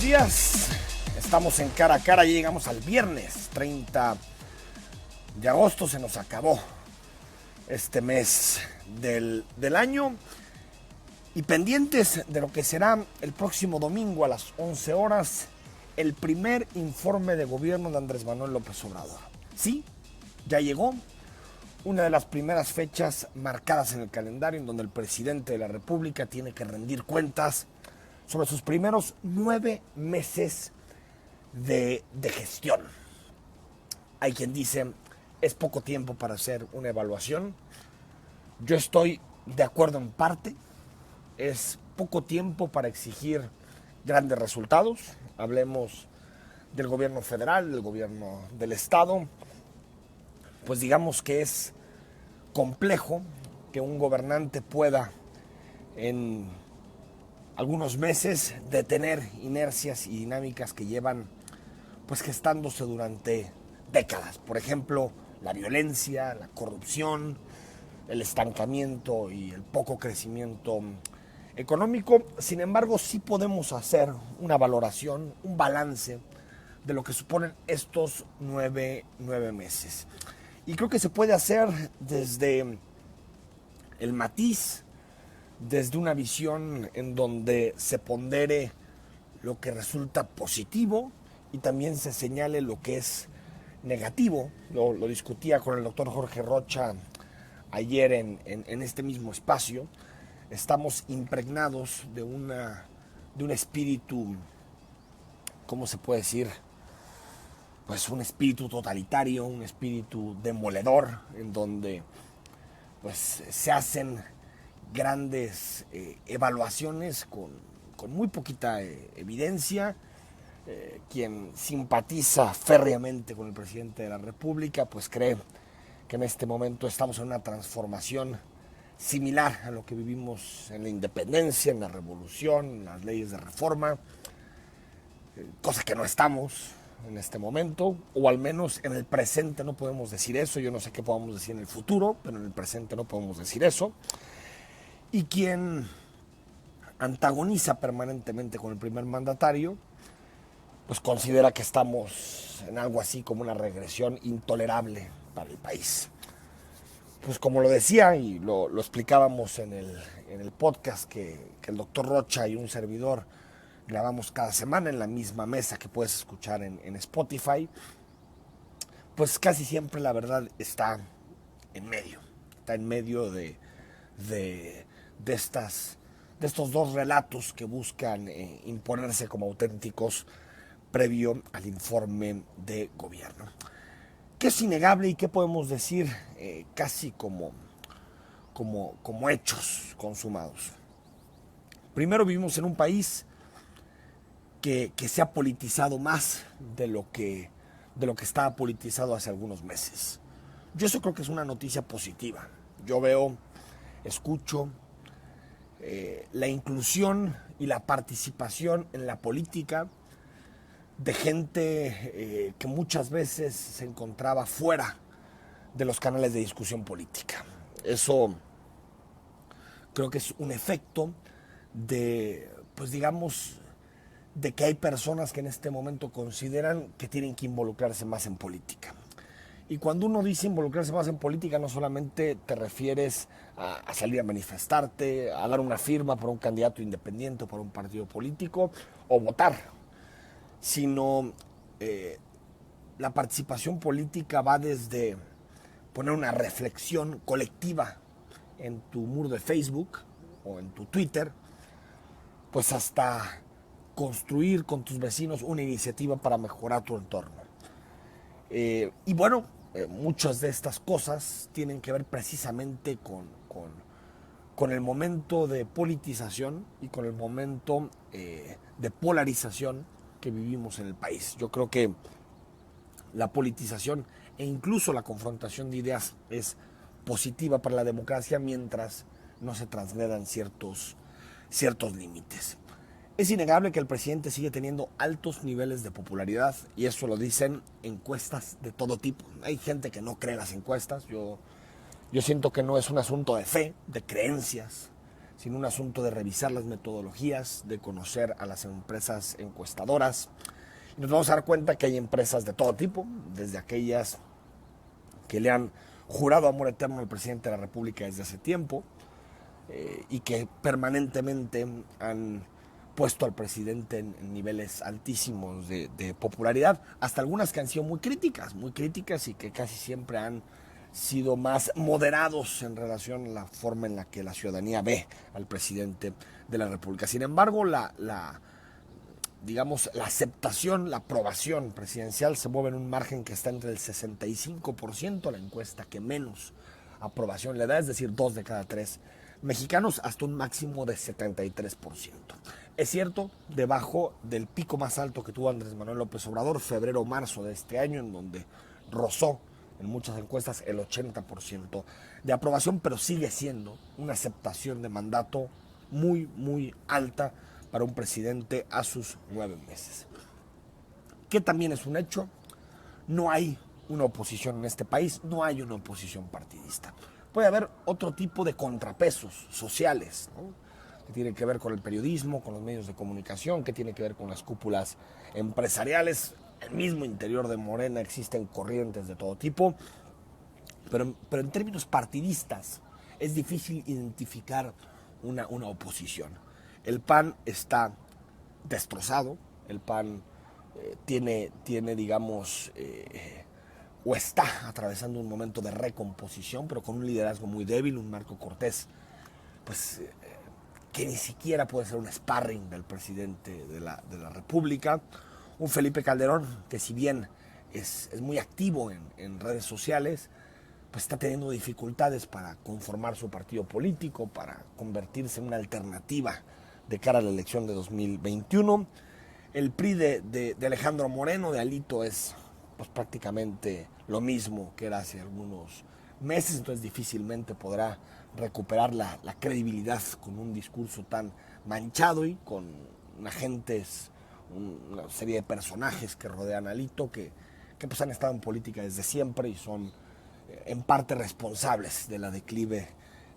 buenos días. Estamos en Cara a Cara, ya llegamos al viernes 30 de agosto, se nos acabó este mes del año. Y pendientes de lo que será el próximo domingo a las 11 horas, el primer informe de gobierno de Andrés Manuel López Obrador. Sí, ya llegó. Una de las primeras fechas marcadas en el calendario en donde el presidente de la República tiene que rendir cuentas sobre sus primeros 9 meses de gestión. Hay quien dice, es poco tiempo para hacer una evaluación. Yo estoy de acuerdo en parte. Es poco tiempo para exigir grandes resultados. Hablemos del gobierno federal, del gobierno del estado. Pues digamos que es complejo que un gobernante pueda en algunos meses detener inercias y dinámicas que llevan pues gestándose durante décadas. Por ejemplo, la violencia, la corrupción, el estancamiento y el poco crecimiento económico. Sin embargo, sí podemos hacer una valoración, un balance de lo que suponen estos nueve meses. Y creo que se puede hacer desde el matiz, desde una visión en donde se pondere lo que resulta positivo y también se señale lo que es negativo. Lo discutía con el doctor Jorge Rocha ayer en este mismo espacio. Estamos impregnados de un espíritu, ¿cómo se puede decir? Pues un espíritu totalitario, un espíritu demoledor, en donde pues se hacen grandes evaluaciones con muy poquita evidencia. Quien simpatiza férreamente con el presidente de la República, pues cree que en este momento estamos en una transformación similar a lo que vivimos en la independencia, en la revolución, en las leyes de reforma, cosa que no estamos en este momento, o al menos en el presente no podemos decir eso. Yo no sé qué podamos decir en el futuro, pero en el presente no podemos decir eso. Y quien antagoniza permanentemente con el primer mandatario, pues considera que estamos en algo así como una regresión intolerable para el país. Pues como lo decía y lo explicábamos en el podcast que el doctor Rocha y un servidor grabamos cada semana en la misma mesa que puedes escuchar en Spotify, pues casi siempre la verdad está en medio de estos dos relatos que buscan imponerse como auténticos previo al informe de gobierno. ¿Qué es innegable y qué podemos decir casi como hechos consumados? Primero, vivimos en un país que se ha politizado más de lo que estaba politizado hace algunos meses. Yo eso creo que es una noticia positiva. Yo veo, escucho la inclusión y la participación en la política de gente que muchas veces se encontraba fuera de los canales de discusión política. Eso creo que es un efecto de, pues digamos, de que hay personas que en este momento consideran que tienen que involucrarse más en política. Y cuando uno dice involucrarse más en política, no solamente te refieres a salir a manifestarte, a dar una firma por un candidato independiente o por un partido político, o votar, sino la participación política va desde poner una reflexión colectiva en tu muro de Facebook o en tu Twitter, pues hasta construir con tus vecinos una iniciativa para mejorar tu entorno. Y bueno, muchas de estas cosas tienen que ver precisamente con el momento de politización y con el momento de polarización que vivimos en el país. Yo creo que la politización e incluso la confrontación de ideas es positiva para la democracia mientras no se transgredan ciertos límites. Es innegable que el presidente sigue teniendo altos niveles de popularidad y eso lo dicen encuestas de todo tipo. Hay gente que no cree en las encuestas. Yo siento que no es un asunto de fe, de creencias, sino un asunto de revisar las metodologías, de conocer a las empresas encuestadoras. Y nos vamos a dar cuenta que hay empresas de todo tipo, desde aquellas que le han jurado amor eterno al presidente de la República desde hace tiempo, y que permanentemente han puesto al presidente en niveles altísimos de popularidad, hasta algunas que han sido muy críticas y que casi siempre han sido más moderados en relación a la forma en la que la ciudadanía ve al presidente de la República. Sin embargo, digamos, la aceptación, la aprobación presidencial se mueve en un margen que está entre el 65%, la encuesta que menos aprobación le da, es decir, 2 de cada 3 mexicanos, hasta un máximo de 73%. Es cierto, debajo del pico más alto que tuvo Andrés Manuel López Obrador, febrero-marzo de este año, en donde rozó en muchas encuestas el 80% de aprobación, pero sigue siendo una aceptación de mandato muy, muy alta para un presidente a sus 9 meses. Que también es un hecho, no hay una oposición en este país, no hay una oposición partidista. Puede haber otro tipo de contrapesos sociales, ¿no? Que tiene que ver con el periodismo, con los medios de comunicación, que tiene que ver con las cúpulas empresariales. El mismo interior de Morena existen corrientes de todo tipo, pero en términos partidistas es difícil identificar una oposición. El PAN está destrozado, el PAN tiene digamos, o está atravesando un momento de recomposición, pero con un liderazgo muy débil, un Marco Cortés, pues que ni siquiera puede ser un sparring del presidente de la República, un Felipe Calderón que, si bien es muy activo en redes sociales, pues está teniendo dificultades para conformar su partido político, para convertirse en una alternativa de cara a la elección de 2021. El PRI de Alejandro Moreno, de Alito, es pues prácticamente lo mismo que era hace algunos meses, entonces difícilmente podrá recuperar la credibilidad con un discurso tan manchado y con agentes, una serie de personajes que rodean a Alito, que pues han estado en política desde siempre y son en parte responsables del declive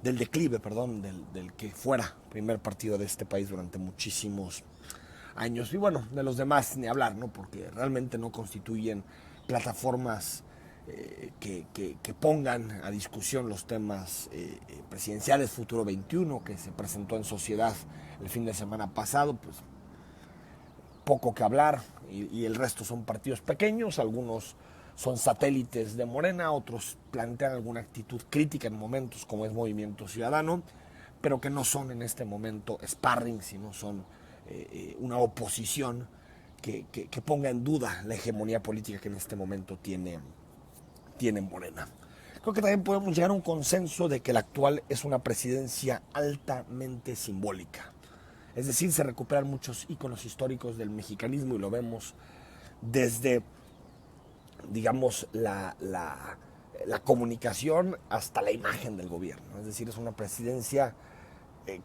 del que fuera primer partido de este país durante muchísimos años. Y bueno, de los demás ni hablar, ¿no? Porque realmente no constituyen plataformas que pongan a discusión los temas presidenciales. Futuro 21, que se presentó en Sociedad el fin de semana pasado, pues poco que hablar, y el resto son partidos pequeños, algunos son satélites de Morena, otros plantean alguna actitud crítica en momentos, como es Movimiento Ciudadano, pero que no son en este momento sparring, sino son una oposición que ponga en duda la hegemonía política que en este momento tiene Morena. Creo que también podemos llegar a un consenso de que la actual es una presidencia altamente simbólica. Es decir, se recuperan muchos íconos históricos del mexicanismo y lo vemos desde, digamos, la comunicación hasta la imagen del gobierno. Es decir, es una presidencia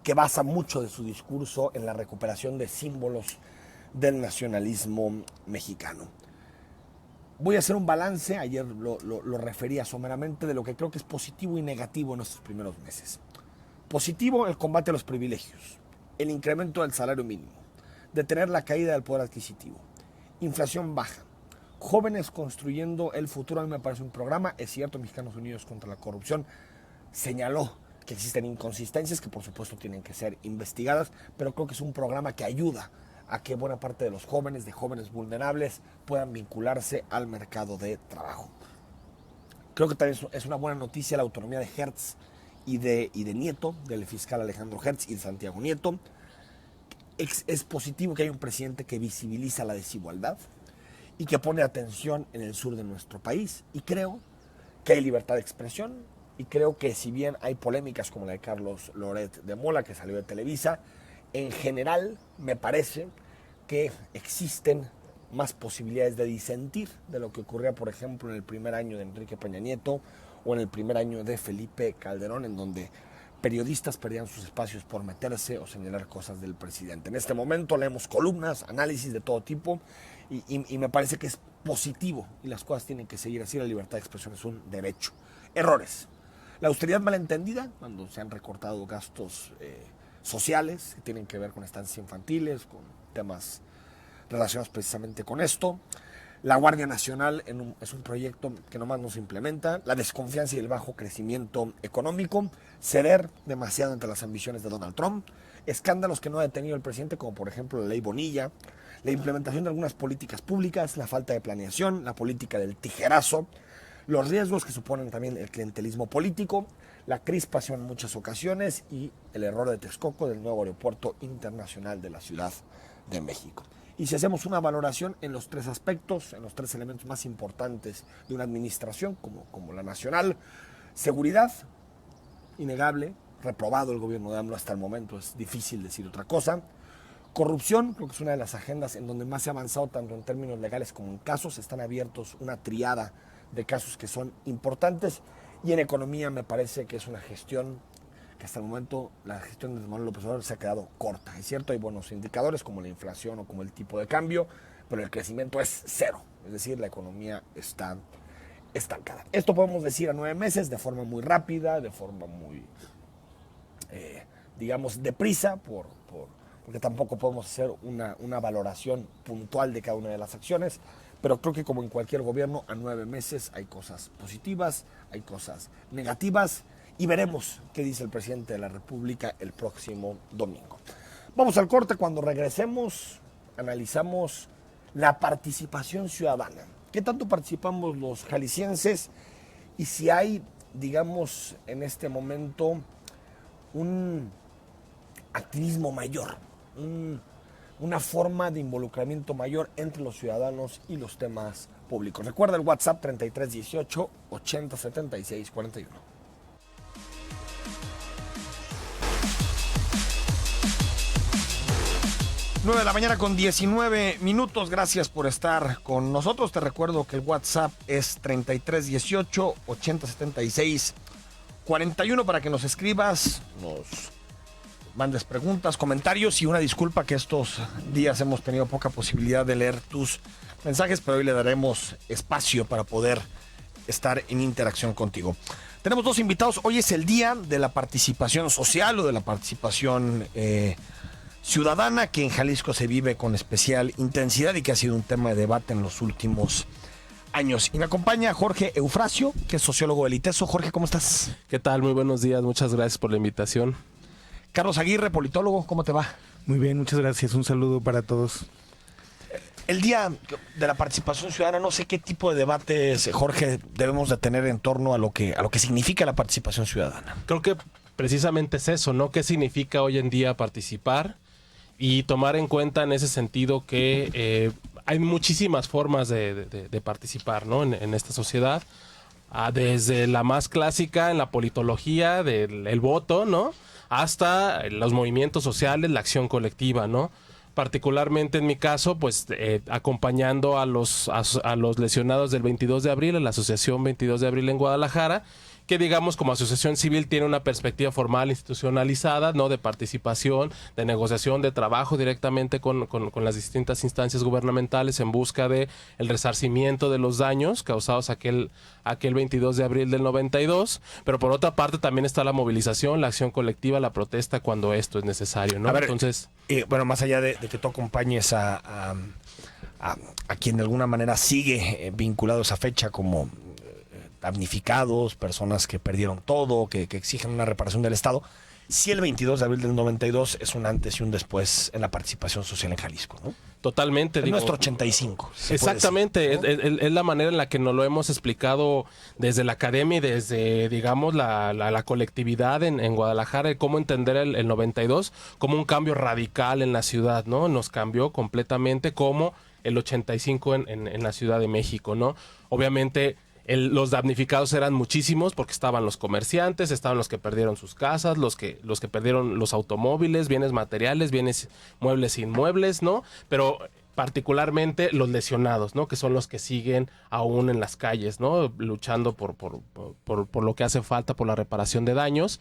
que basa mucho de su discurso en la recuperación de símbolos del nacionalismo mexicano. Voy a hacer un balance, ayer lo refería someramente, de lo que creo que es positivo y negativo en estos primeros meses. Positivo, el combate a los privilegios, el incremento del salario mínimo, detener la caída del poder adquisitivo, inflación baja, jóvenes construyendo el futuro. A mí me parece un programa, es cierto, Mexicanos Unidos contra la Corrupción señaló que existen inconsistencias que por supuesto tienen que ser investigadas, pero creo que es un programa que ayuda a que buena parte de los jóvenes, de jóvenes vulnerables, puedan vincularse al mercado de trabajo. Creo que también es una buena noticia la autonomía de Hertz y de Nieto, del fiscal Alejandro Hertz y de Santiago Nieto. Es positivo que haya un presidente que visibiliza la desigualdad y que pone atención en el sur de nuestro país. Y creo que hay libertad de expresión, y creo que, si bien hay polémicas como la de Carlos Loret de Mola, que salió de Televisa, en general me parece que existen más posibilidades de disentir de lo que ocurría, por ejemplo, en el primer año de Enrique Peña Nieto o en el primer año de Felipe Calderón, en donde periodistas perdían sus espacios por meterse o señalar cosas del presidente. En este momento leemos columnas, análisis de todo tipo, y me parece que es positivo, y las cosas tienen que seguir así. La libertad de expresión es un derecho. Errores: la austeridad malentendida, cuando se han recortado gastos sociales que tienen que ver con estancias infantiles, con temas relacionados precisamente con esto. La Guardia Nacional es un proyecto que nomás no se implementa. La desconfianza y el bajo crecimiento económico. Ceder demasiado entre las ambiciones de Donald Trump. Escándalos que no ha detenido el presidente, como por ejemplo la ley Bonilla. La implementación de algunas políticas públicas. La falta de planeación. La política del tijerazo. Los riesgos que suponen también el clientelismo político. La crispación en muchas ocasiones. Y el error de Texcoco del nuevo aeropuerto internacional de la Ciudad de México. Y si hacemos una valoración en los tres aspectos, en los tres elementos más importantes de una administración como la nacional: seguridad, innegable, reprobado el gobierno de AMLO hasta el momento, es difícil decir otra cosa. Corrupción, creo que es una de las agendas en donde más se ha avanzado tanto en términos legales como en casos. Están abiertos una triada de casos que son importantes. Y en economía me parece que es una gestión que hasta el momento la gestión de Manuel López Obrador se ha quedado corta. Es cierto, hay buenos indicadores como la inflación o como el tipo de cambio, pero el crecimiento es cero. Es decir, la economía está estancada. Esto podemos decir a 9 meses de forma muy rápida, de forma muy, digamos, deprisa, porque tampoco podemos hacer una valoración puntual de cada una de las acciones. Pero creo que como en cualquier gobierno, a 9 meses hay cosas positivas, hay cosas negativas. Y veremos qué dice el presidente de la República el próximo domingo. Vamos al corte. Cuando regresemos, analizamos la participación ciudadana. ¿Qué tanto participamos los jaliscienses? Y si hay, digamos, en este momento, un activismo mayor, una forma de involucramiento mayor entre los ciudadanos y los temas públicos. Recuerda el WhatsApp 3318 8076 41. 9 de la mañana con 19 minutos. Gracias por estar con nosotros. Te recuerdo que el WhatsApp es 3318 8076 41 para que nos escribas, nos mandes preguntas, comentarios, y una disculpa que estos días hemos tenido poca posibilidad de leer tus mensajes, pero hoy le daremos espacio para poder estar en interacción contigo. Tenemos 2 invitados. Hoy es el día de la participación social o de la participación ciudadana, que en Jalisco se vive con especial intensidad y que ha sido un tema de debate en los últimos años. Y me acompaña Jorge Eufrasio, que es sociólogo del ITESO. Jorge, ¿cómo estás? ¿Qué tal? Muy buenos días, muchas gracias por la invitación. Carlos Aguirre, politólogo, ¿cómo te va? Muy bien, muchas gracias. Un saludo para todos. El día de la participación ciudadana, no sé qué tipo de debates, Jorge, debemos de tener en torno a lo que significa la participación ciudadana. Creo que precisamente es eso, ¿no? ¿Qué significa hoy en día participar? Y tomar en cuenta en ese sentido que hay muchísimas formas de participar, ¿no? en esta sociedad. Desde la más clásica en la politología del voto, ¿no? Hasta los movimientos sociales, la acción colectiva, ¿no? Particularmente en mi caso, pues acompañando a los lesionados del 22 de abril, en la Asociación 22 de abril en Guadalajara, que digamos como asociación civil tiene una perspectiva formal, institucionalizada, ¿no? De participación, de negociación, de trabajo directamente con las distintas instancias gubernamentales en busca de el resarcimiento de los daños causados aquel 22 de abril del 92, pero por otra parte también está la movilización, la acción colectiva, la protesta cuando esto es necesario, ¿no? A ver, entonces, bueno, más allá de que tú acompañes a quien de alguna manera sigue vinculado a esa fecha como damnificados, personas que perdieron todo, que exigen una reparación del Estado, sí, el 22 de abril del 92 es un antes y un después en la participación social en Jalisco, ¿no? Totalmente. Es nuestro 85. Exactamente, decir, ¿no? Es la manera en la que nos lo hemos explicado desde la academia y desde, digamos, la colectividad en Guadalajara, cómo entender el 92 como un cambio radical en la ciudad, ¿no? Nos cambió completamente, como el 85 en la Ciudad de México, ¿no? Obviamente los damnificados eran muchísimos porque estaban los comerciantes, estaban los que perdieron sus casas, los que perdieron los automóviles, bienes materiales, bienes muebles e inmuebles, ¿no? Pero particularmente los lesionados, ¿no? Que son los que siguen aún en las calles, ¿no? Luchando por lo que hace falta, por la reparación de daños.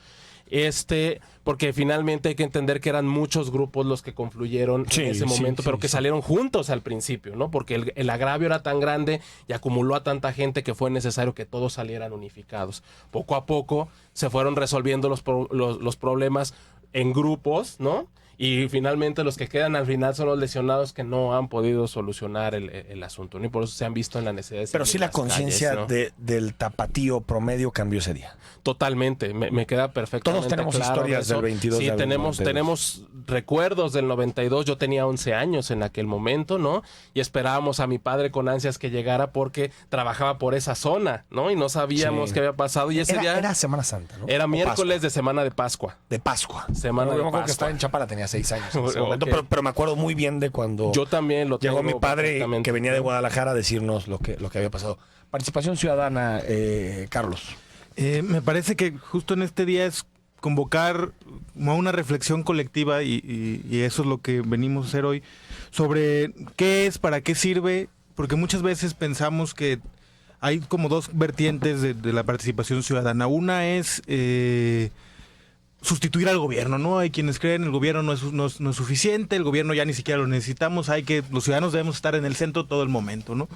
Porque finalmente hay que entender que eran muchos grupos los que confluyeron en ese momento, pero que salieron juntos al principio, ¿no? Porque el agravio era tan grande y acumuló a tanta gente que fue necesario que todos salieran unificados. Poco a poco se fueron resolviendo los problemas en grupos, ¿no? Y finalmente los que quedan al final son los lesionados que no han podido solucionar el asunto, ¿no? Y por eso se han visto en la necesidad de Pero sí la conciencia del tapatío promedio cambió ese día. Totalmente, me queda perfectamente Todos tenemos claro historias del 22 Sí, de abril tenemos recuerdos del 92. Yo tenía 11 años en aquel momento, ¿no? Y esperábamos a mi padre con ansias que llegara porque trabajaba por esa zona, ¿no? Y no sabíamos qué había pasado. Y ese día era Semana Santa, ¿no? era miércoles de Semana de Pascua. De Pascua. Semana de Yo me acuerdo que Pascua. estaba en Chapala, tenía 6 años en ese momento, Ok. pero me acuerdo muy bien de cuando Yo también lo llegó tengo mi padre perfectamente. que venía de Guadalajara a decirnos lo que había pasado. Participación ciudadana, Carlos. Me parece que justo en este día es convocar a una reflexión colectiva y eso es lo que venimos a hacer hoy sobre qué es, para qué sirve, porque muchas veces pensamos que hay como dos vertientes de la participación ciudadana. Una es sustituir al gobierno, ¿no? Hay quienes creen el gobierno no es suficiente, el gobierno ya ni siquiera lo necesitamos, los ciudadanos debemos estar en el centro todo el momento, ¿no?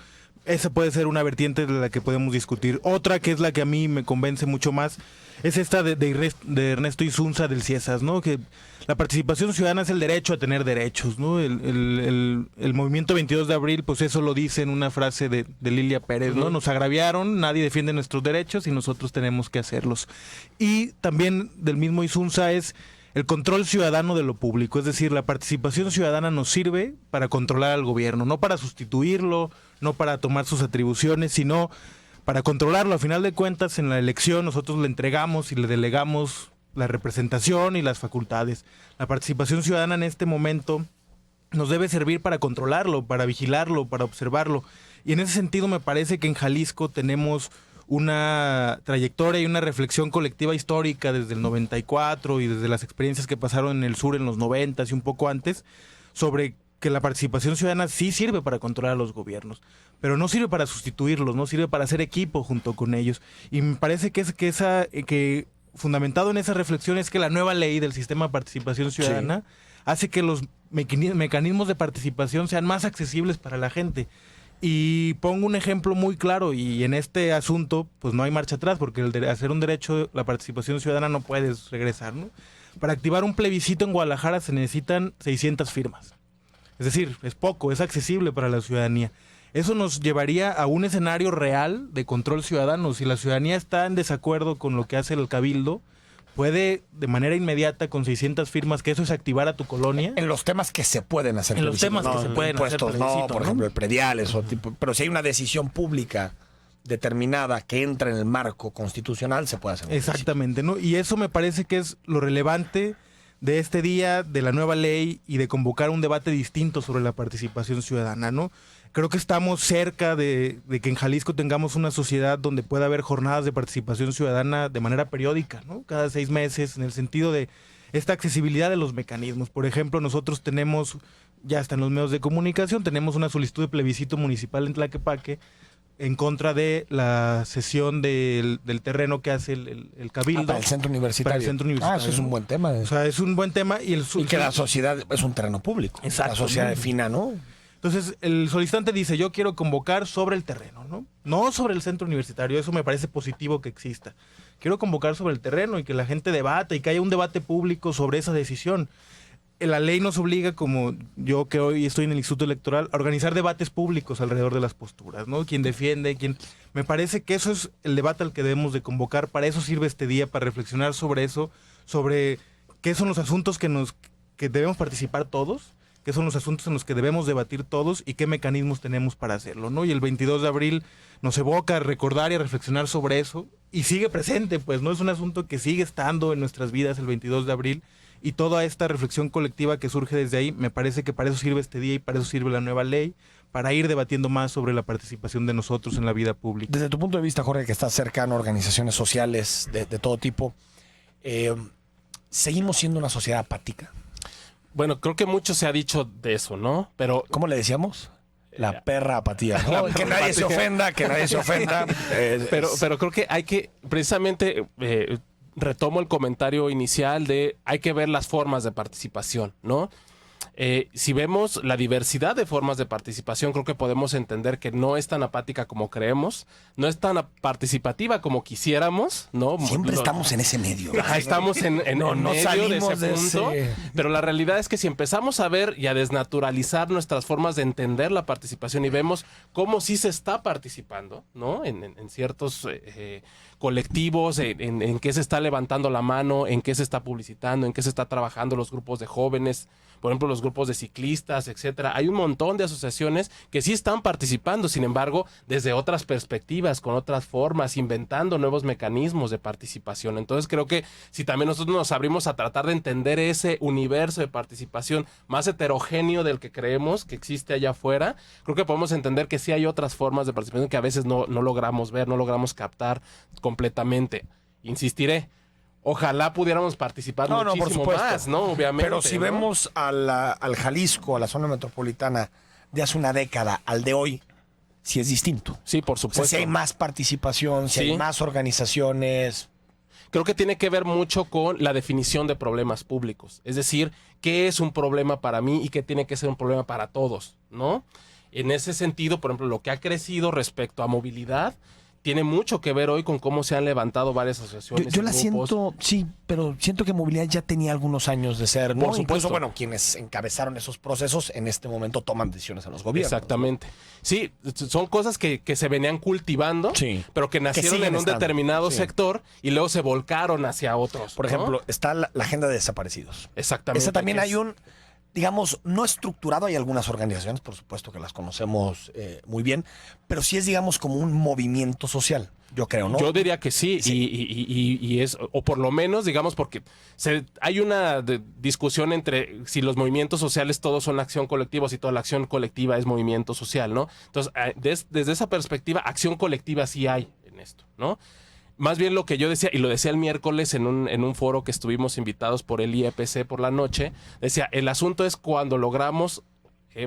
Esa puede ser una vertiente de la que podemos discutir. Otra, que es la que a mí me convence mucho más, es esta de Ernesto Isunza del Ciesas, ¿no? Que la participación ciudadana es el derecho a tener derechos, ¿no? El movimiento 22 de abril, pues eso lo dice en una frase de Lilia Pérez, ¿no? Nos agraviaron, nadie defiende nuestros derechos y nosotros tenemos que hacerlos. Y también del mismo Isunza es el control ciudadano de lo público, es decir, la participación ciudadana nos sirve para controlar al gobierno, no para sustituirlo, no para tomar sus atribuciones, sino para controlarlo. A final de cuentas, en la elección nosotros le entregamos y le delegamos la representación y las facultades. La participación ciudadana en este momento nos debe servir para controlarlo, para vigilarlo, para observarlo. Y en ese sentido me parece que en Jalisco tenemos una trayectoria y una reflexión colectiva histórica desde el 94 y desde las experiencias que pasaron en el sur en los 90 y un poco antes, sobre que la participación ciudadana sí sirve para controlar a los gobiernos, pero no sirve para sustituirlos, no sirve para hacer equipo junto con ellos. Y me parece que fundamentado en esa reflexión es que la nueva ley del sistema de participación ciudadana hace que los mecanismos de participación sean más accesibles para la gente. Y pongo un ejemplo muy claro, y en este asunto pues no hay marcha atrás, porque hacer un derecho, la participación ciudadana, no puedes regresar, ¿no? Para activar un plebiscito en Guadalajara se necesitan 600 firmas. Es decir, es poco, es accesible para la ciudadanía. Eso nos llevaría a un escenario real de control ciudadano. Si la ciudadanía está en desacuerdo con lo que hace el cabildo, puede de manera inmediata con 600 firmas, que eso es activar a tu colonia. En los temas que se pueden hacer. En los temas que se pueden hacer impuestos, plebiscito, no, por ejemplo, el prediales, pero si hay una decisión pública determinada que entra en el marco constitucional, se puede hacer. Exactamente, ¿no? Y eso me parece que es lo relevante de este día, de la nueva ley y de convocar un debate distinto sobre la participación ciudadana, ¿no? Creo que estamos cerca de que en Jalisco tengamos una sociedad donde pueda haber jornadas de participación ciudadana de manera periódica, ¿no? Cada 6 meses, en el sentido de esta accesibilidad de los mecanismos. Por ejemplo, nosotros tenemos, ya está en los medios de comunicación, tenemos una solicitud de plebiscito municipal en Tlaquepaque en contra de la cesión del terreno que hace el cabildo. Para el centro universitario. Para el centro universitario. Eso es un buen tema. O sea, es un buen tema. Y que la sociedad es un terreno público. Exacto. La sociedad defina, ¿no? Entonces, el solicitante dice, yo quiero convocar sobre el terreno, ¿no? No sobre el centro universitario, eso me parece positivo que exista. Quiero convocar sobre el terreno y que la gente debata y que haya un debate público sobre esa decisión. La ley nos obliga, como yo que hoy estoy en el Instituto Electoral, a organizar debates públicos alrededor de las posturas, ¿no? Quién defiende, quién... Me parece que eso es el debate al que debemos de convocar, para eso sirve este día, para reflexionar sobre eso, sobre qué son los asuntos que debemos participar todos, qué son los asuntos en los que debemos debatir todos y qué mecanismos tenemos para hacerlo, ¿no? Y el 22 de abril nos evoca a recordar y a reflexionar sobre eso, y sigue presente, pues, ¿no? Es un asunto que sigue estando en nuestras vidas el 22 de abril, y toda esta reflexión colectiva que surge desde ahí, me parece que para eso sirve este día y para eso sirve la nueva ley, para ir debatiendo más sobre la participación de nosotros en la vida pública. Desde tu punto de vista, Jorge, que estás cercano a organizaciones sociales de todo tipo, ¿seguimos siendo una sociedad apática? Bueno, creo que mucho se ha dicho de eso, ¿no? Pero ¿cómo le decíamos? La perra apatía, ¿no? Que nadie se ofenda, que nadie se ofenda. Pero creo que hay que, precisamente, retomo el comentario inicial de hay que ver las formas de participación, ¿no? Si vemos la diversidad de formas de participación, creo que podemos entender que no es tan apática como creemos, no es tan participativa como quisiéramos, ¿no? Siempre estamos en ese medio. Estamos en No medio de ese de punto, pero la realidad es que si empezamos a ver y a desnaturalizar nuestras formas de entender la participación y vemos cómo sí se está participando, ¿no? En ciertos colectivos, en qué se está levantando la mano, en qué se está publicitando, en qué se está trabajando los grupos de jóvenes, por ejemplo, los grupos de ciclistas, etcétera. Hay un montón de asociaciones que sí están participando, sin embargo, desde otras perspectivas, con otras formas, inventando nuevos mecanismos de participación. Entonces, creo que si también nosotros nos abrimos a tratar de entender ese universo de participación más heterogéneo del que creemos que existe allá afuera, creo que podemos entender que sí hay otras formas de participación que a veces no logramos ver, no logramos captar completamente. Insistiré. Ojalá pudiéramos participar muchísimo más, ¿no? Obviamente. Pero si vemos al Jalisco, a la zona metropolitana de hace una década al de hoy, sí es distinto. Sí, por O supuesto. sea, si hay más participación, si Sí. hay más organizaciones. Creo que tiene que ver mucho con la definición de problemas públicos. Es decir, qué es un problema para mí y qué tiene que ser un problema para todos, ¿no? En ese sentido, por ejemplo, lo que ha crecido respecto a movilidad tiene mucho que ver hoy con cómo se han levantado varias asociaciones. Yo la grupos. siento, sí, pero siento que movilidad ya tenía algunos años de ser, ¿no? Por supuesto. Incluso, bueno, quienes encabezaron esos procesos en este momento toman decisiones en los gobiernos. Exactamente. Sí, son cosas que se venían cultivando, Sí. pero que nacieron siguen en un estando. determinado Sí. sector y luego se volcaron hacia otros. Por ¿no? ejemplo, está la agenda de desaparecidos. Exactamente. Esa también que hay es- un, digamos, no estructurado, hay algunas organizaciones, por supuesto que las conocemos muy bien, pero sí es, digamos, como un movimiento social, yo creo, ¿no? Yo diría que sí, Sí. y es, o por lo menos, digamos, porque hay una discusión entre si los movimientos sociales todos son acción colectiva o si toda la acción colectiva es movimiento social, ¿no? Entonces, desde esa perspectiva, acción colectiva sí hay en esto, ¿no? Más bien lo que yo decía, y lo decía el miércoles en un foro que estuvimos invitados por el IEPC por la noche, decía, el asunto es cuando logramos,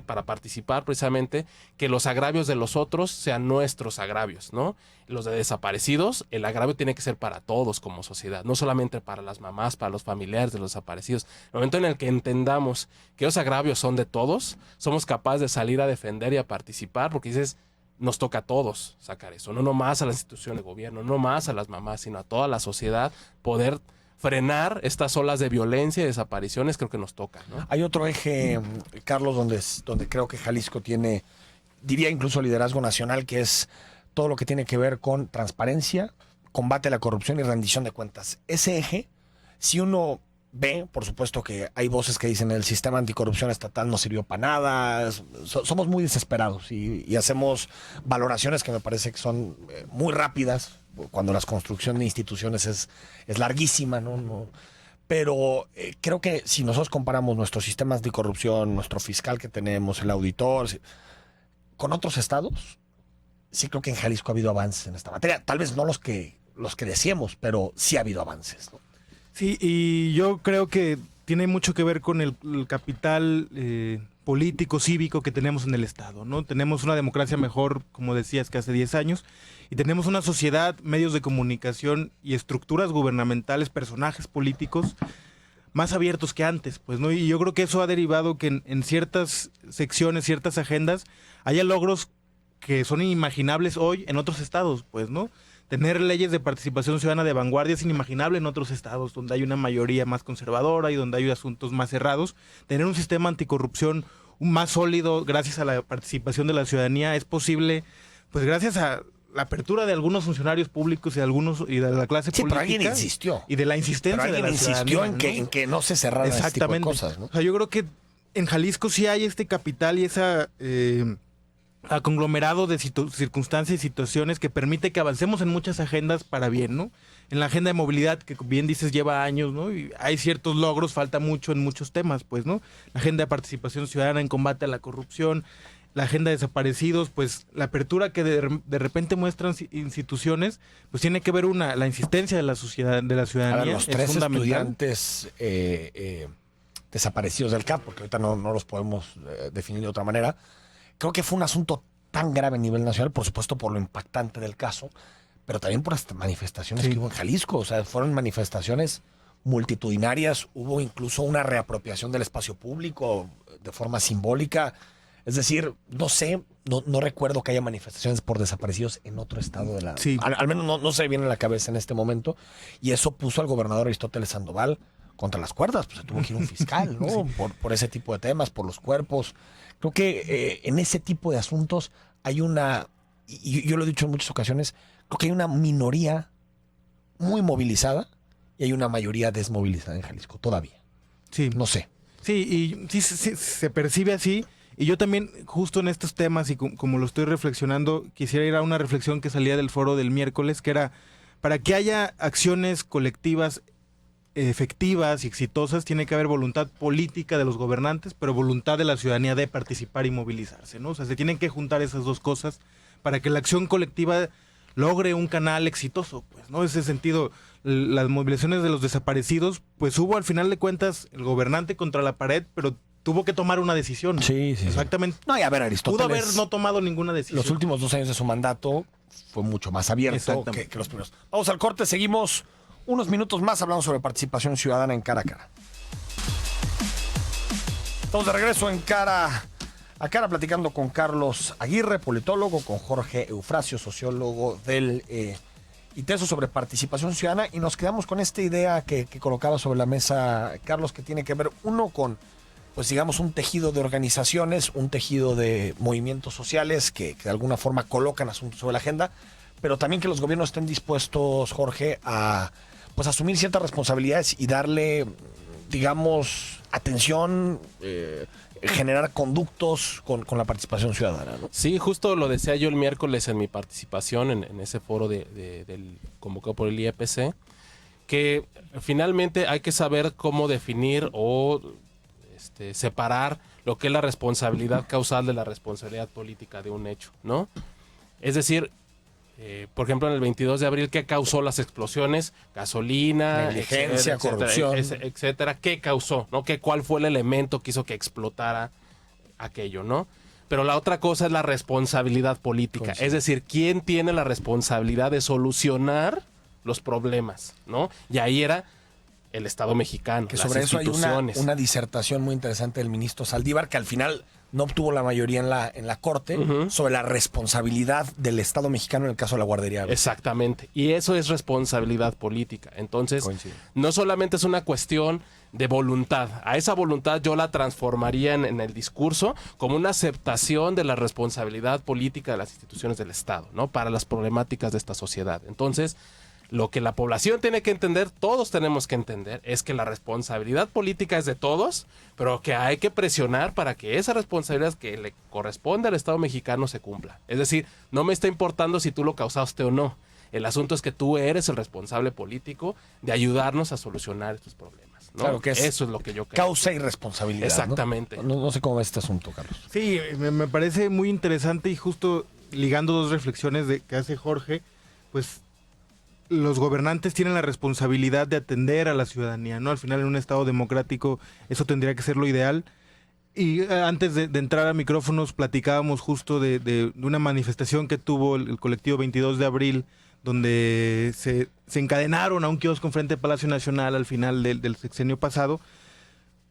para participar precisamente, que los agravios de los otros sean nuestros agravios, ¿no? Los de desaparecidos, el agravio tiene que ser para todos como sociedad, no solamente para las mamás, para los familiares de los desaparecidos. En el momento en el que entendamos que los agravios son de todos, somos capaces de salir a defender y a participar, porque dices, nos toca a todos sacar eso, no nomás a la institución de gobierno, no más a las mamás, sino a toda la sociedad, poder frenar estas olas de violencia y desapariciones, creo que nos toca, ¿no? Hay otro eje, Carlos, donde creo que Jalisco tiene, diría incluso liderazgo nacional, que es todo lo que tiene que ver con transparencia, combate a la corrupción y rendición de cuentas. Ese eje, si uno ve, por supuesto que hay voces que dicen el sistema anticorrupción estatal no sirvió para nada, somos muy desesperados y hacemos valoraciones que me parece que son muy rápidas, cuando la construcción de instituciones es larguísima, ¿no? Pero creo que si nosotros comparamos nuestros sistemas de corrupción, nuestro fiscal que tenemos, el auditor, con otros estados, sí creo que en Jalisco ha habido avances en esta materia. Tal vez no los que decíamos, pero sí ha habido avances, ¿no? Sí, y yo creo que tiene mucho que ver con el capital político, cívico que tenemos en el Estado, ¿no? Tenemos una democracia mejor, como decías, que hace 10 años, y tenemos una sociedad, medios de comunicación y estructuras gubernamentales, personajes políticos más abiertos que antes, pues, ¿no? Y yo creo que eso ha derivado que en ciertas secciones, ciertas agendas, haya logros que son inimaginables hoy en otros estados, pues, ¿no? Tener leyes de participación ciudadana de vanguardia es inimaginable en otros estados donde hay una mayoría más conservadora y donde hay asuntos más cerrados. Tener un sistema anticorrupción más sólido gracias a la participación de la ciudadanía es posible, pues gracias a la apertura de algunos funcionarios públicos y de la clase Sí, política. pero alguien insistió. Y de la insistencia Pero alguien de la insistió ciudadanía, en que no se cerraran ese tipo de exactamente. cosas, ¿no? O sea, yo creo que en Jalisco sí hay este capital y esa a conglomerado de circunstancias y situaciones que permite que avancemos en muchas agendas para bien, ¿no? En la agenda de movilidad, que bien dices lleva años, ¿no? Y hay ciertos logros, falta mucho en muchos temas, pues, ¿no? La agenda de participación ciudadana en combate a la corrupción, la agenda de desaparecidos, pues la apertura que de repente muestran instituciones, pues tiene que ver la insistencia de la sociedad, de la ciudadanía. A ver, los es 3 fundamental. estudiantes desaparecidos del CAP, porque ahorita no los podemos definir de otra manera, creo que fue un asunto tan grave a nivel nacional, por supuesto por lo impactante del caso, pero también por las manifestaciones que hubo en Jalisco. O sea, fueron manifestaciones multitudinarias, hubo incluso una reapropiación del espacio público de forma simbólica. Es decir, no sé, no recuerdo que haya manifestaciones por desaparecidos en otro estado de la... Sí. Al menos no se me viene a la cabeza en este momento. Y eso puso al gobernador Aristóteles Sandoval contra las cuerdas. Pues se tuvo que ir un fiscal, ¿no? Sí. Por ese tipo de temas, por los cuerpos. Creo que en ese tipo de asuntos hay una... Y yo lo he dicho en muchas ocasiones, creo que hay una minoría muy movilizada y hay una mayoría desmovilizada en Jalisco todavía. Sí. No sé. Sí, y sí, se percibe así. Y yo también, justo en estos temas, y como lo estoy reflexionando, quisiera ir a una reflexión que salía del foro del miércoles, que era, para que haya acciones colectivas efectivas y exitosas, tiene que haber voluntad política de los gobernantes, pero voluntad de la ciudadanía de participar y movilizarse, ¿no? O sea, se tienen que juntar esas dos cosas para que la acción colectiva logre un canal exitoso, pues, ¿no? En ese sentido, las movilizaciones de los desaparecidos, pues hubo al final de cuentas el gobernante contra la pared, pero tuvo que tomar una decisión. Sí. Exactamente. No, y a ver, Aristóteles... Pudo haber no tomado ninguna decisión. Los últimos 2 años de su mandato fue mucho más abierto que los primeros. Vamos al corte, seguimos unos minutos más hablando sobre participación ciudadana en Cara a Cara. Estamos de regreso en Cara a Cara platicando con Carlos Aguirre, politólogo, con Jorge Eufrasio, sociólogo del ITESO, sobre participación ciudadana, y nos quedamos con esta idea que colocaba sobre la mesa Carlos, que tiene que ver, uno, con, pues digamos, un tejido de organizaciones, un tejido de movimientos sociales que de alguna forma colocan asuntos sobre la agenda, pero también que los gobiernos estén dispuestos, Jorge, a pues asumir ciertas responsabilidades y darle, digamos, atención, generar conductos con la participación ciudadana, ¿no? Sí, justo lo decía yo el miércoles en mi participación en ese foro del convocado por el IEPC, que finalmente hay que saber cómo definir o separar lo que es la responsabilidad causal de la responsabilidad política de un hecho, ¿no? Es decir, por ejemplo, en el 22 de abril, ¿qué causó las explosiones? Gasolina, negligencia, corrupción, etcétera. ¿Qué causó? ¿No? ¿Cuál fue el elemento que hizo que explotara aquello, no? Pero la otra cosa es la responsabilidad política. Es decir, ¿quién tiene la responsabilidad de solucionar los problemas, ¿no? Y ahí era el Estado mexicano, que las sobre eso hay instituciones. una disertación muy interesante del ministro Saldívar, que al final no obtuvo la mayoría en la Corte, sobre la responsabilidad del Estado mexicano en el caso de la guardería. Exactamente. Y eso es responsabilidad política. Entonces, no solamente es una cuestión de voluntad. A esa voluntad yo la transformaría en el discurso como una aceptación de la responsabilidad política de las instituciones del Estado, ¿no? Para las problemáticas de esta sociedad. Entonces, lo que la población tiene que entender, todos tenemos que entender, es que la responsabilidad política es de todos, pero que hay que presionar para que esa responsabilidad que le corresponde al Estado mexicano se cumpla. Es decir, no me está importando si tú lo causaste o no. El asunto es que tú eres el responsable político de ayudarnos a solucionar estos problemas, ¿no? Claro que eso es lo que yo creo. Causa y responsabilidad. Exactamente. No sé cómo va este asunto, Carlos. Sí, me parece muy interesante, y justo ligando dos reflexiones que hace Jorge, pues los gobernantes tienen la responsabilidad de atender a la ciudadanía, ¿no? Al final, en un Estado democrático, eso tendría que ser lo ideal. Y antes de entrar a micrófonos, platicábamos justo de una manifestación que tuvo el colectivo 22 de abril, donde se encadenaron a un kiosco enfrente del Palacio Nacional al final del sexenio pasado.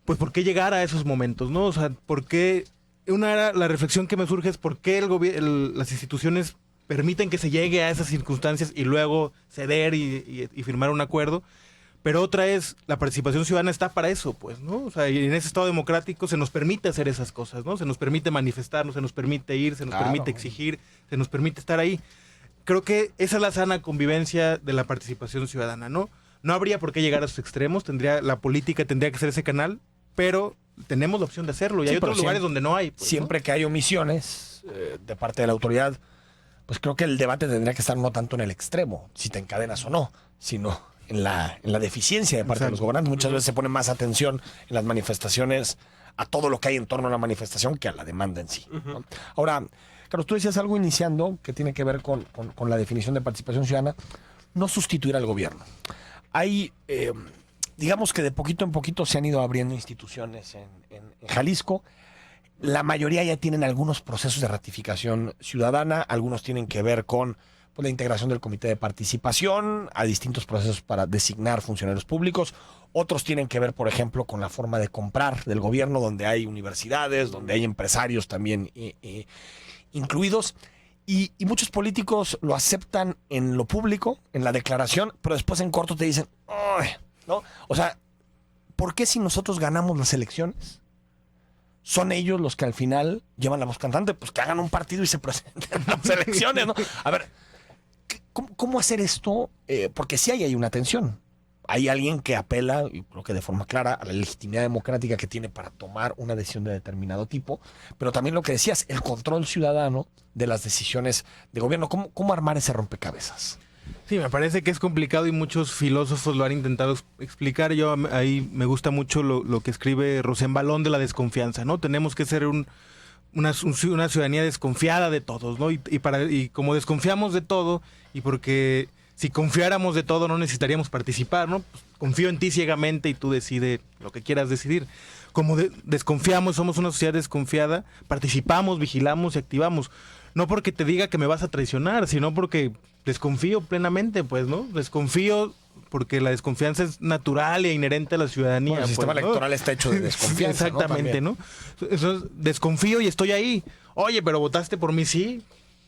Pues, ¿por qué llegar a esos momentos, no? O sea, ¿por qué? La reflexión que me surge es por qué las instituciones permiten que se llegue a esas circunstancias y luego ceder y firmar un acuerdo. Pero otra es, la participación ciudadana está para eso, pues, ¿no? O sea, y en ese Estado democrático se nos permite hacer esas cosas, ¿no? Se nos permite manifestarnos, se nos permite ir, se nos permite exigir, se nos permite estar ahí. Creo que esa es la sana convivencia de la participación ciudadana, ¿no? No habría por qué llegar a esos extremos, la política tendría que ser ese canal, pero tenemos la opción de hacerlo, y hay otros lugares donde no hay. Pues, siempre, ¿no?, que hay omisiones de parte de la autoridad, pues creo que el debate tendría que estar no tanto en el extremo, si te encadenas o no, sino en la deficiencia de parte de los gobernantes. Muchas veces se pone más atención en las manifestaciones a todo lo que hay en torno a la manifestación que a la demanda en sí, ¿no? Ahora, Carlos, tú decías algo iniciando que tiene que ver con la definición de participación ciudadana, no sustituir al gobierno. Hay, digamos que de poquito en poquito se han ido abriendo instituciones en Jalisco. La mayoría ya tienen algunos procesos de ratificación ciudadana, algunos tienen que ver con pues, la integración del comité de participación a distintos procesos para designar funcionarios públicos. Otros tienen que ver, por ejemplo, con la forma de comprar del gobierno, donde hay universidades, donde hay empresarios también incluidos. Y muchos políticos lo aceptan en lo público, en la declaración, pero después en corto te dicen, "Ay", ¿no? O sea, ¿por qué si nosotros ganamos las elecciones, son ellos los que al final llevan la voz cantante? Pues que hagan un partido y se presenten en las elecciones, ¿no? A ver, ¿cómo hacer esto? Porque sí hay una tensión. Hay alguien que apela, y creo que de forma clara, a la legitimidad democrática que tiene para tomar una decisión de determinado tipo, pero también lo que decías, el control ciudadano de las decisiones de gobierno. ¿Cómo armar ese rompecabezas? Sí, me parece que es complicado y muchos filósofos lo han intentado explicar. Yo ahí me gusta mucho lo que escribe Rosén Balón de la desconfianza, ¿no? Tenemos que ser una ciudadanía desconfiada de todos, ¿no? Y como desconfiamos de todo, y porque si confiáramos de todo no necesitaríamos participar, ¿no? Pues confío en ti ciegamente y tú decides lo que quieras decidir. Como desconfiamos, somos una sociedad desconfiada, participamos, vigilamos y activamos. No porque te diga que me vas a traicionar, sino porque desconfío plenamente, pues, ¿no? Desconfío porque la desconfianza es natural e inherente a la ciudadanía. Bueno, el sistema electoral está hecho de desconfianza. Exactamente, ¿no? Eso es, desconfío y estoy ahí. Oye, pero votaste por mí, sí,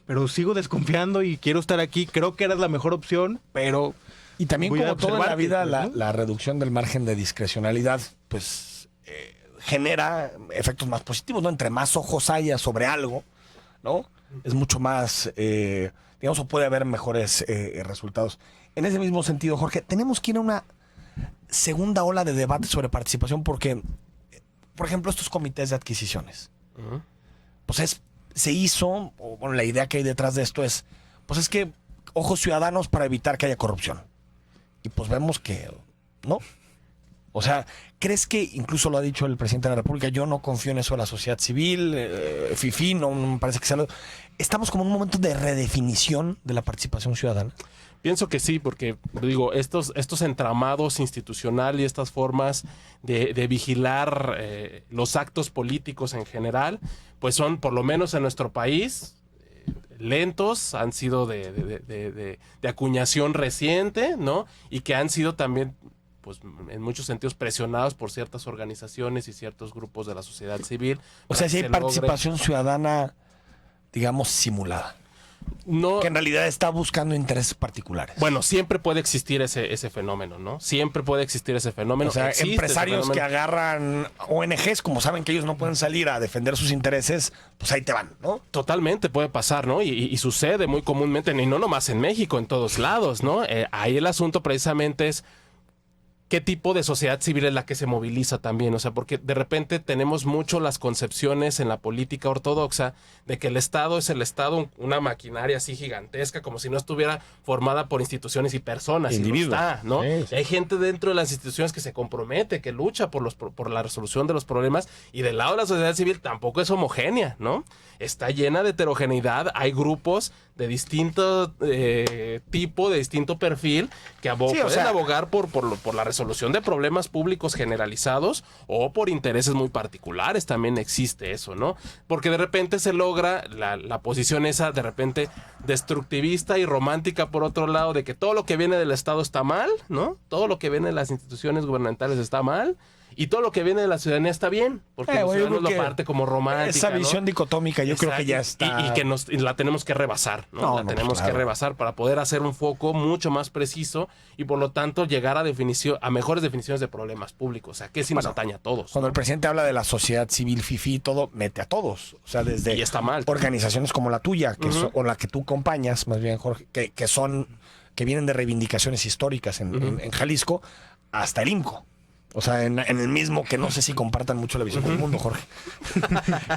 pero sigo desconfiando y quiero estar aquí. Creo que eras la mejor opción, pero... Y también, como todo en la vida, pues, ¿no? la reducción del margen de discrecionalidad, pues, genera efectos más positivos, ¿no? Entre más ojos haya sobre algo, ¿no? Es mucho más, digamos, o puede haber mejores resultados. En ese mismo sentido, Jorge, tenemos que ir a una segunda ola de debate sobre participación porque, por ejemplo, estos comités de adquisiciones, pues se hizo, o bueno, la idea que hay detrás de esto es, pues es que ojos ciudadanos para evitar que haya corrupción. Y pues vemos que no. O sea, ¿crees que, incluso lo ha dicho el presidente de la República, yo no confío en eso de la sociedad civil, FIFI, no me parece que sea... ¿Estamos como en un momento de redefinición de la participación ciudadana? Pienso que sí, porque digo, estos entramados institucionales y estas formas de vigilar los actos políticos en general, pues son, por lo menos en nuestro país, lentos, han sido de acuñación reciente, ¿no? Y que han sido también, pues, en muchos sentidos presionados por ciertas organizaciones y ciertos grupos de la sociedad civil. O sea, si hay participación ciudadana, digamos, simulada. No, que en realidad está buscando intereses particulares. Bueno, siempre puede existir ese fenómeno, ¿no? Siempre puede existir ese fenómeno. O sea, empresarios que agarran ONGs, como saben que ellos no pueden salir a defender sus intereses, pues ahí te van, ¿no? Totalmente puede pasar, ¿no? Y sucede muy comúnmente, y no nomás en México, en todos lados, ¿no? Ahí el asunto precisamente es qué tipo de sociedad civil es la que se moviliza también, o sea, porque de repente tenemos mucho las concepciones en la política ortodoxa de que el Estado es el Estado, una maquinaria así gigantesca, como si no estuviera formada por instituciones y personas, individuos, y no está, ¿no? Sí, sí. Hay gente dentro de las instituciones que se compromete, que lucha por la resolución de los problemas, y del lado de la sociedad civil tampoco es homogénea, ¿no? Está llena de heterogeneidad, hay grupos de distinto tipo, de distinto perfil, que pueden abogar por la resolución de problemas públicos generalizados o por intereses muy particulares. También existe eso, ¿no? Porque de repente se logra la posición esa de repente destructivista y romántica, por otro lado, de que todo lo que viene del Estado está mal, ¿no? Todo lo que viene de las instituciones gubernamentales está mal. Y todo lo que viene de la ciudadanía está bien, porque la ciudadanía lo parte como romántica, esa visión, ¿no?, dicotómica, yo creo que ya está... Y que la tenemos que rebasar, ¿no? Tenemos que rebasar para poder hacer un foco mucho más preciso y, por lo tanto, llegar a mejores definiciones de problemas públicos. O sea, que sí nos atañe a todos. Cuando ¿no? el presidente habla de la sociedad civil, FIFI, todo, mete a todos. O sea, desde y está mal, organizaciones como la tuya, o la que tú acompañas, más bien, Jorge, que vienen de reivindicaciones históricas en Jalisco, hasta el IMCO. O sea, en el mismo, que no sé si compartan mucho la visión del mundo, Jorge.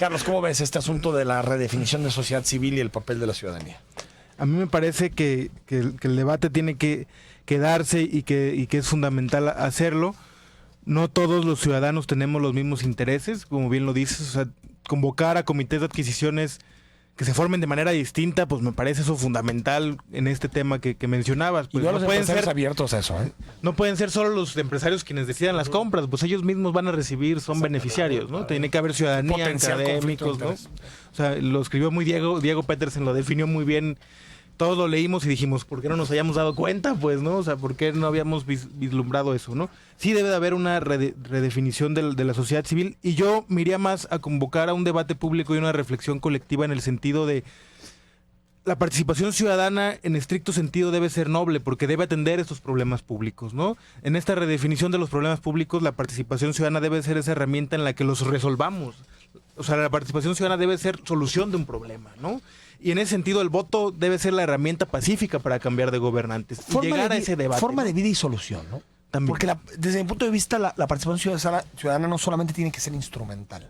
Carlos, ¿cómo ves este asunto de la redefinición de sociedad civil y el papel de la ciudadanía? A mí me parece que el debate tiene que darse y que es fundamental hacerlo. No todos los ciudadanos tenemos los mismos intereses, como bien lo dices. O sea, convocar a comités de adquisiciones que se formen de manera distinta, pues me parece eso fundamental en este tema que mencionabas. Pues no pueden ser abiertos a eso, ¿eh? No pueden ser solo los empresarios quienes decidan las compras, pues ellos mismos van a recibir, son beneficiarios, ¿no? Tiene que haber ciudadanía, académicos, ¿no? O sea, lo escribió muy Diego Petersen, lo definió muy bien, todos lo leímos y dijimos, ¿por qué no nos hayamos dado cuenta? Pues, ¿no? O sea, ¿por qué no habíamos vislumbrado eso, no? Sí debe de haber una redefinición de la sociedad civil, y yo me iría más a convocar a un debate público y una reflexión colectiva en el sentido de la participación ciudadana en estricto sentido debe ser noble porque debe atender estos problemas públicos, ¿no? En esta redefinición de los problemas públicos, la participación ciudadana debe ser esa herramienta en la que los resolvamos. O sea, la participación ciudadana debe ser solución de un problema, ¿no? Y en ese sentido el voto debe ser la herramienta pacífica para cambiar de gobernantes y llegar a ese debate. Forma ¿no? de vida y solución, ¿no? También. Porque desde mi punto de vista la participación ciudadana no solamente tiene que ser instrumental.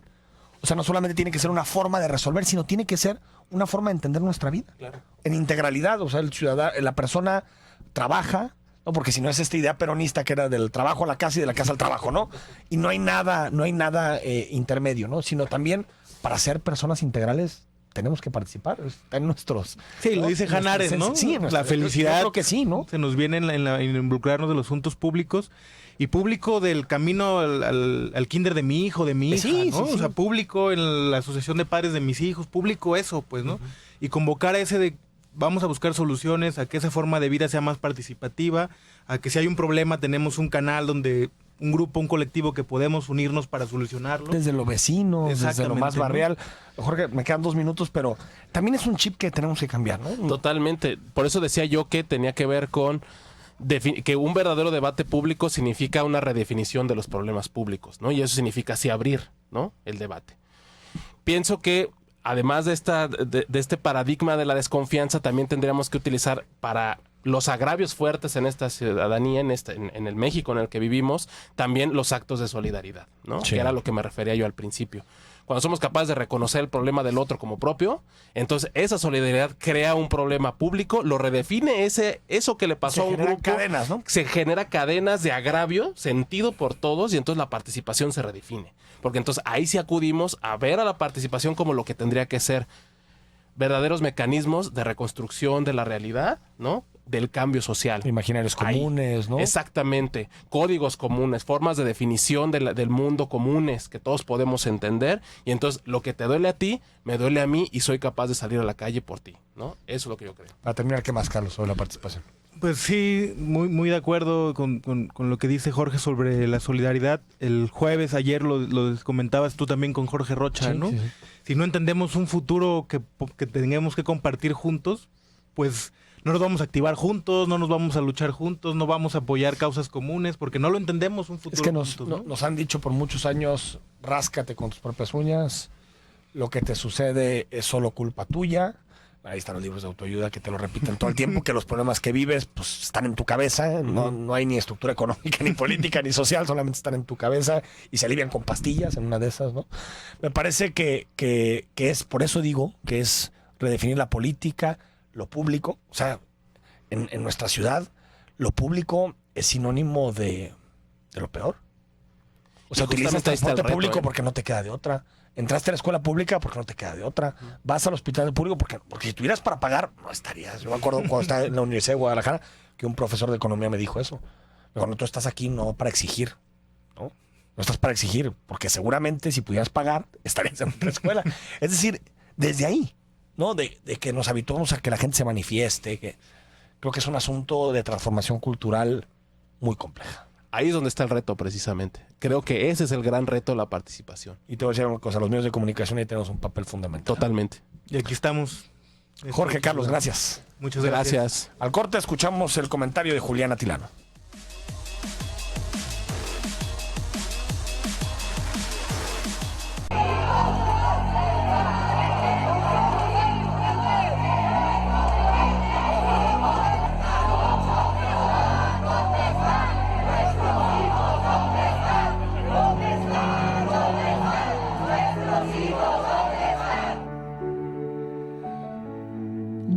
O sea, no solamente tiene que ser una forma de resolver, sino tiene que ser una forma de entender nuestra vida. Claro. En integralidad, o sea, la persona trabaja, ¿no? Porque si no es esta idea peronista que era del trabajo a la casa y de la casa al trabajo, ¿no? Y no hay nada intermedio, ¿no? Sino también para ser personas integrales tenemos que participar, está en nuestros... Sí, lo dice Hannah Arendt, ¿no? Sí, la felicidad. Yo creo que sí, ¿no? Se nos viene en involucrarnos de los asuntos públicos y público del camino al kinder de mi hijo, de mi hija, Sí, ¿no? sí, sí. O sea, público en la asociación de padres de mis hijos, público eso, pues, ¿no? Y convocar a ese de vamos a buscar soluciones, a que esa forma de vida sea más participativa, a que si hay un problema tenemos un canal donde un grupo, un colectivo que podemos unirnos para solucionarlo. Desde lo vecino, desde lo Exactamente, más ¿no? barrial. Jorge, me quedan 2 minutos, pero también es un chip que tenemos que cambiar, ¿no? Totalmente. Por eso decía yo que tenía que ver con que un verdadero debate público significa una redefinición de los problemas públicos, ¿no? Y eso significa así abrir, ¿no? El debate. Pienso que además de este paradigma de la desconfianza, también tendríamos que utilizar para los agravios fuertes en esta ciudadanía, en el México en el que vivimos, también los actos de solidaridad, ¿no? Sí. Que era lo que me refería yo al principio. Cuando somos capaces de reconocer el problema del otro como propio, entonces esa solidaridad crea un problema público, lo redefine, eso que le pasó a un grupo. Cadenas, ¿no? Se genera cadenas de agravio sentido por todos y entonces la participación se redefine. Porque entonces ahí sí acudimos a ver a la participación como lo que tendría que ser verdaderos mecanismos de reconstrucción de la realidad, ¿no? Del cambio social. Imaginarios comunes, Ahí. ¿no? Exactamente. Códigos comunes, formas de definición del mundo comunes que todos podemos entender. Y entonces lo que te duele a ti, me duele a mí y soy capaz de salir a la calle por ti, ¿no? Eso es lo que yo creo. Para terminar, ¿qué más, Carlos, sobre la participación? Pues sí, muy de acuerdo con lo que dice Jorge sobre la solidaridad. El jueves, ayer lo comentabas tú también con Jorge Rocha, Sí, ¿no? sí, sí. Si no entendemos un futuro que tengamos que compartir juntos, pues no nos vamos a activar juntos, no nos vamos a luchar juntos, no vamos a apoyar causas comunes, porque no lo entendemos un futuro Es que juntos, ¿no? nos han dicho por muchos años, ráscate con tus propias uñas, lo que te sucede es solo culpa tuya. Ahí están los libros de autoayuda que te lo repiten todo el tiempo, que los problemas que vives pues están en tu cabeza, no hay ni estructura económica, ni política, ni social, solamente están en tu cabeza y se alivian con pastillas en una de esas, ¿no? Me parece que es, por eso digo, que es redefinir la política, lo público, o sea, en nuestra ciudad, lo público es sinónimo de lo peor. O sea, Y utilizas justamente ahí está el transporte reto, público ¿eh? porque no te queda de otra. Entraste a la escuela pública porque no te queda de otra. Vas al hospital público porque si tuvieras para pagar, no estarías. Yo me acuerdo cuando estaba en la Universidad de Guadalajara que un profesor de economía me dijo eso. Cuando tú estás aquí no para exigir, ¿no? No estás para exigir, porque seguramente si pudieras pagar, estarías en otra escuela. Es decir, desde ahí, ¿no? De que nos habituamos a que la gente se manifieste. Creo que es un asunto de transformación cultural muy compleja. Ahí es donde está el reto precisamente. Creo que ese es el gran reto de la participación. Y te voy a decir una cosa, los medios de comunicación ahí tenemos un papel fundamental. Totalmente. Y aquí estamos. Jorge, Carlos, gracias. Muchas gracias. Gracias. Al corte escuchamos el comentario de Julián Atilano.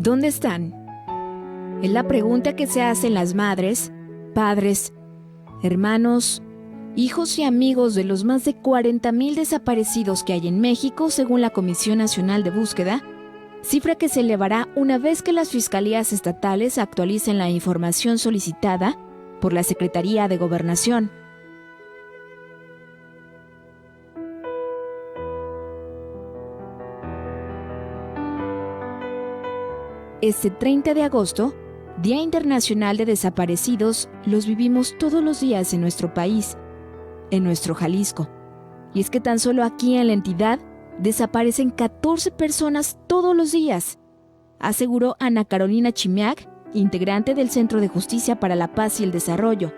¿Dónde están? Es la pregunta que se hacen las madres, padres, hermanos, hijos y amigos de los más de 40,000 desaparecidos que hay en México, según la Comisión Nacional de Búsqueda, cifra que se elevará una vez que las fiscalías estatales actualicen la información solicitada por la Secretaría de Gobernación. Este 30 de agosto, Día Internacional de Desaparecidos, los vivimos todos los días en nuestro país, en nuestro Jalisco. Y es que tan solo aquí en la entidad desaparecen 14 personas todos los días, aseguró Ana Carolina Chimiak, integrante del Centro de Justicia para la Paz y el Desarrollo.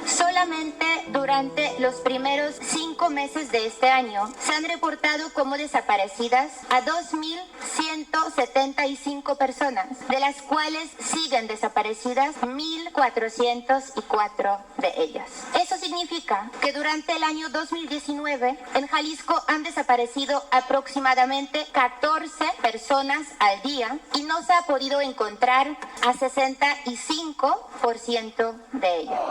Solamente durante los primeros 5 meses de este año se han reportado como desaparecidas a 2.175 personas, de las cuales siguen desaparecidas 1.404 de ellas. Eso significa que durante el año 2019 en Jalisco han desaparecido aproximadamente 14 personas al día y no se ha podido encontrar a 65% de ellas.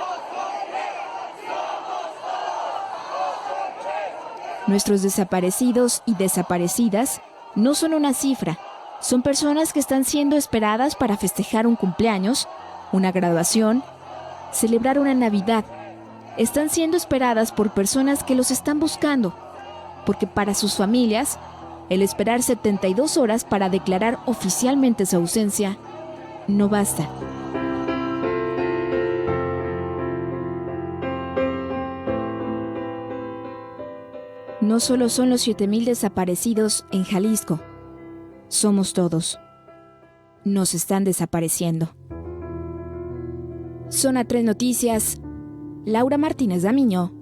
Nuestros desaparecidos y desaparecidas no son una cifra, son personas que están siendo esperadas para festejar un cumpleaños, una graduación, celebrar una Navidad. Están siendo esperadas por personas que los están buscando, porque para sus familias, el esperar 72 horas para declarar oficialmente su ausencia no basta. No solo son los 7,000 desaparecidos en Jalisco, somos todos. Nos están desapareciendo. Zona 3 Noticias, Laura Martínez Damiño.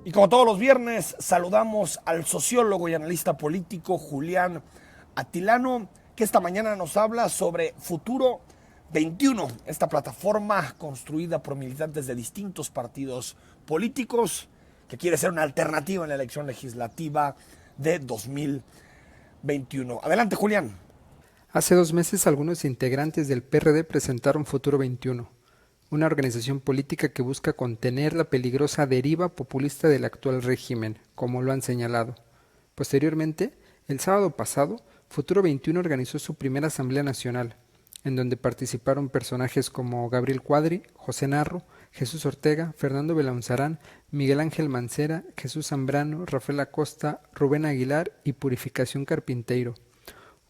Y como todos los viernes, saludamos al sociólogo y analista político Julián Atilano, que esta mañana nos habla sobre Futuro 21, esta plataforma construida por militantes de distintos partidos políticos que quiere ser una alternativa en la elección legislativa de 2021. Adelante, Julián. Hace 2 meses, algunos integrantes del PRD presentaron Futuro 21, una organización política que busca contener la peligrosa deriva populista del actual régimen, como lo han señalado. Posteriormente, el sábado pasado, Futuro 21 organizó su primera Asamblea Nacional, en donde participaron personajes como Gabriel Cuadri, José Narro, Jesús Ortega, Fernando Belaunzarán, Miguel Ángel Mancera, Jesús Zambrano, Rafael Acosta, Rubén Aguilar y Purificación Carpinteiro.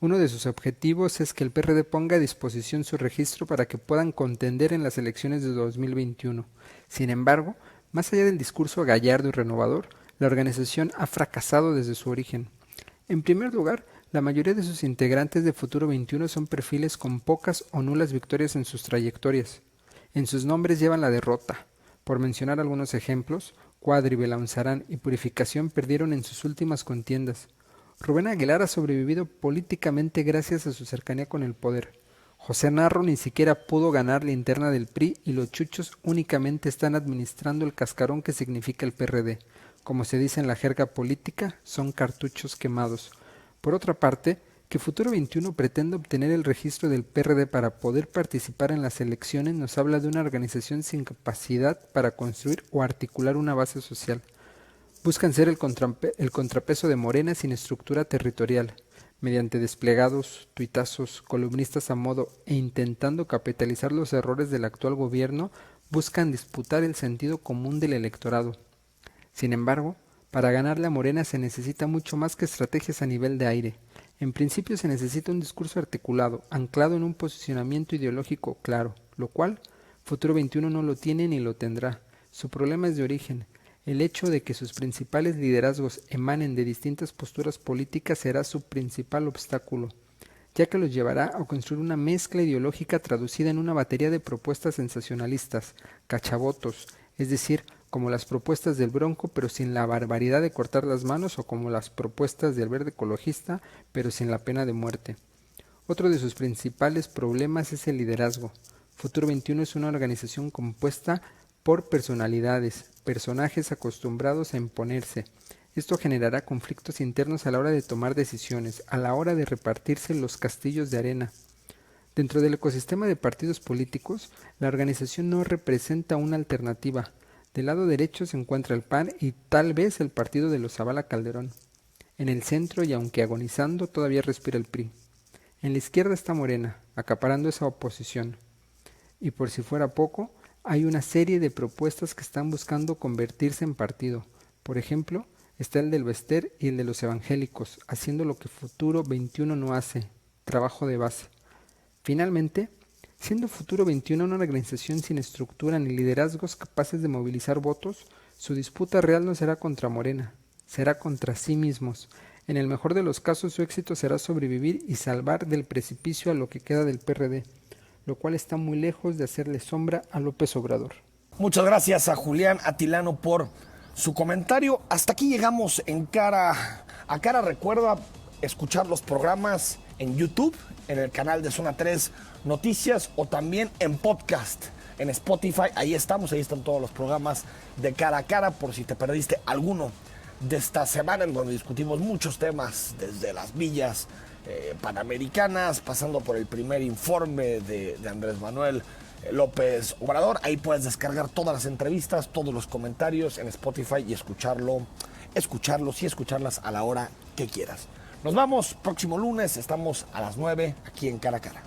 Uno de sus objetivos es que el PRD ponga a disposición su registro para que puedan contender en las elecciones de 2021. Sin embargo, más allá del discurso gallardo y renovador, la organización ha fracasado desde su origen. En primer lugar, la mayoría de sus integrantes de Futuro 21 son perfiles con pocas o nulas victorias en sus trayectorias. En sus nombres llevan la derrota. Por mencionar algunos ejemplos, Cuadri, Belaunzarán y Purificación perdieron en sus últimas contiendas. Rubén Aguilar ha sobrevivido políticamente gracias a su cercanía con el poder. José Narro ni siquiera pudo ganar la interna del PRI y los chuchos únicamente están administrando el cascarón que significa el PRD. Como se dice en la jerga política, son cartuchos quemados. Por otra parte, que Futuro 21 pretende obtener el registro del PRD para poder participar en las elecciones nos habla de una organización sin capacidad para construir o articular una base social. Buscan ser el contrapeso de Morena sin estructura territorial, mediante desplegados, tuitazos, columnistas a modo e intentando capitalizar los errores del actual gobierno, buscan disputar el sentido común del electorado. Sin embargo, para ganarle a Morena se necesita mucho más que estrategias a nivel de aire. En principio se necesita un discurso articulado, anclado en un posicionamiento ideológico claro, lo cual Futuro 21 no lo tiene ni lo tendrá. Su problema es de origen. El hecho de que sus principales liderazgos emanen de distintas posturas políticas será su principal obstáculo, ya que los llevará a construir una mezcla ideológica traducida en una batería de propuestas sensacionalistas, cachavotos, es decir, como las propuestas del Bronco pero sin la barbaridad de cortar las manos o como las propuestas del Verde Ecologista pero sin la pena de muerte. Otro de sus principales problemas es el liderazgo. Futuro 21 es una organización compuesta por personalidades, personajes acostumbrados a imponerse. Esto generará conflictos internos a la hora de tomar decisiones, a la hora de repartirse los castillos de arena. Dentro del ecosistema de partidos políticos, la organización no representa una alternativa. Del lado derecho se encuentra el PAN y tal vez el partido de los Zavala Calderón. En el centro, y aunque agonizando, todavía respira el PRI. En la izquierda está Morena, acaparando esa oposición. Y por si fuera poco, hay una serie de propuestas que están buscando convertirse en partido. Por ejemplo, está el del Bester y el de los evangélicos, haciendo lo que Futuro 21 no hace, trabajo de base. Finalmente, siendo Futuro 21 una organización sin estructura ni liderazgos capaces de movilizar votos, su disputa real no será contra Morena, será contra sí mismos. En el mejor de los casos, su éxito será sobrevivir y salvar del precipicio a lo que queda del PRD, lo cual está muy lejos de hacerle sombra a López Obrador. Muchas gracias a Julián Atilano por su comentario. Hasta aquí llegamos en Cara a Cara. Recuerda escuchar los programas en YouTube, en el canal de Zona 3 Noticias, o también en podcast, en Spotify. Ahí estamos, ahí están todos los programas de Cara a Cara, por si te perdiste alguno de esta semana, en donde discutimos muchos temas, desde las villas panamericanas, pasando por el primer informe de Andrés Manuel López Obrador. Ahí puedes descargar todas las entrevistas, todos los comentarios en Spotify y escucharlos y escucharlas a la hora que quieras. Nos vamos próximo lunes, estamos a las 9 aquí en Cara a Cara.